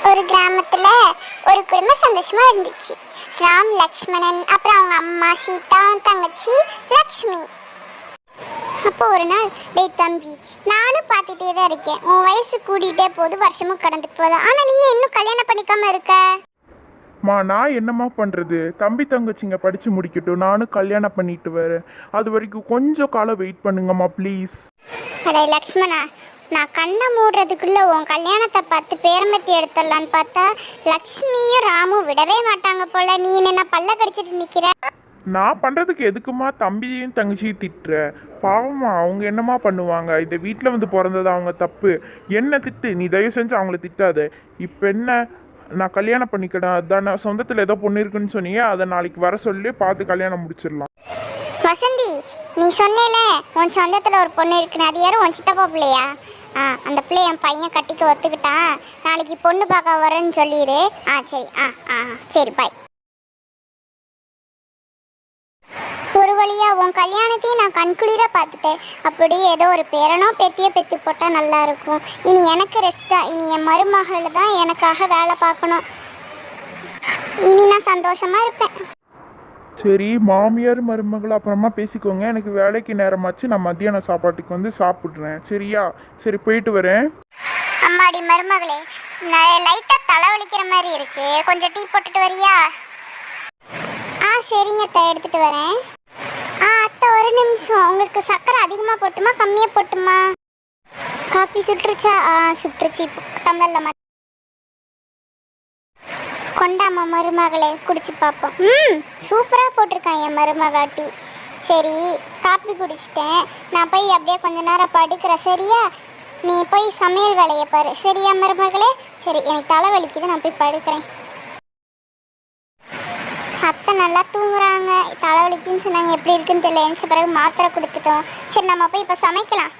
ஒரு கிராமத்துல ஒரு குடும்பம் சந்தோஷமா இருந்துச்சு. ராம், லக்ஷ்மணன், அப்புறம் அவங்க அம்மா சீதா, தங்கச்சி லக்ஷ்மி. அப்போ ஒரு நாள், டேய் தம்பி, நானும் பார்த்துட்டே தான் இருக்கேன், உன் வயசு கூடிட்டே போகுது, வருஷமும் கடந்துட்டு போகுது, ஆனா நீ இன்னும் கல்யாணம் பண்ணிக்காம இருக்க? நான் என்னம்மா பண்ணுறது, தம்பி தங்கச்சிங்க படித்து முடிக்கட்டும், நானும் கல்யாணம் பண்ணிட்டு வரேன். அது வரைக்கும் கொஞ்சம் காலம் வெயிட் பண்ணுங்கம்மா ப்ளீஸ். அடே லக்ஷ்மணா, நான் கண்ணை மூடுறதுக்குள்ள உன் கல்யாணத்தை பார்த்து பேரம்பத்தி எடுத்துடலான்னு பார்த்தா லக்ஷ்மியும் ராமும் விடவே மாட்டாங்க போல. நீ என்ன பல்ல கடிச்சிட்டு நிற்கிற? நான் பண்ணுறதுக்கு எதுக்குமா தம்பியையும் தங்கச்சியும் திட்டுற? பாவமா, அவங்க என்னம்மா பண்ணுவாங்க? இந்த வீட்டில் வந்து பிறந்தது அவங்க தப்பு. என்ன திட்டு, நீ தயவு செஞ்சு அவங்கள திட்டாத. இப்போ என்ன, நான் கல்யாணம் பண்ணிக்கிறேன் அதான், சொந்தத்தில் ஏதோ பொண்ணு இருக்குன்னு சொன்னீங்க, அதை நாளைக்கு வர சொல்லி பார்த்து கல்யாணம் முடிச்சிடலாம். வசந்தி, நீ சொன்னேல உன் சொந்தத்தில் ஒரு பொண்ணு இருக்குன்னு, அது யாரும் உன் சித்தப்பா பிள்ளையா? அந்த பிள்ளை என் பையன் கட்டிக்க ஒத்துக்கிட்டான், நாளைக்கு பொண்ணு பார்க்க வரேன்னு சொல்லிடு. சரி. சரி, பாய். ஒரு வழியா உன் கல்யாணத்தையும் நான் கண்குளிர பார்த்துட்டேன். அப்படி ஏதோ ஒரு பேரனோ பேத்தியோ பெற்று போட்டால் நல்லா இருக்கும். இனி எனக்கு ரெஸ்ட் தான். இனி என் மருமகள் தான் எனக்காக வேலை பார்க்கணும். இனி நான் சந்தோஷமா இருப்பேன். சரி, மாமியார் மருமகள் அப்புறமா பேசிக்கோங்க, எனக்கு வேலைக்கு நேரமாச்சு, நான் மத்தியான சாப்பாட்டுக்கு வந்து சாப்பிட்றேன். சரியா? சரி, போயிட்டு வரேன். அம்மாடி மருமகளே, லைட்டாக தலைவலிக்கிற மாதிரி இருக்கு, கொஞ்சம் டீ போட்டுட்டு வரியா? சரிங்க அத்தை, எடுத்துட்டு வரேன். அத்தை ஒரு நிமிஷம், உங்களுக்கு சர்க்கரை அதிகமாக போட்டுமா கம்மியாக போட்டுமா? காப்பி சுட்டுருச்சா? சுட்டுருச்சு. டம்ளர்ல கொண்டாமா மருமகளே, குடிச்சு பார்ப்போம். சூப்பராக போட்டிருக்கான் என் மருமகாட்டி. சரி, காப்பி குடிச்சிட்டேன், நான் போய் அப்படியே கொஞ்ச நேரம் படுக்கிறேன். சரியா? நீ போய் சமையல் வேலையை பாரு. சரியா மருமகளே? சரி, எனக்கு தலை வலிக்குது, நான் போய் படுக்கிறேன். அத்தை நல்லா தூங்குறாங்க. தலைவலிக்குன்னு சொன்னாங்க, எப்படி இருக்குன்னு தெரியல. எழுந்த பிறகு மாத்திரை கொடுத்துட்டோம். சரி, நம்ம போய் இப்போ சமைக்கலாம்.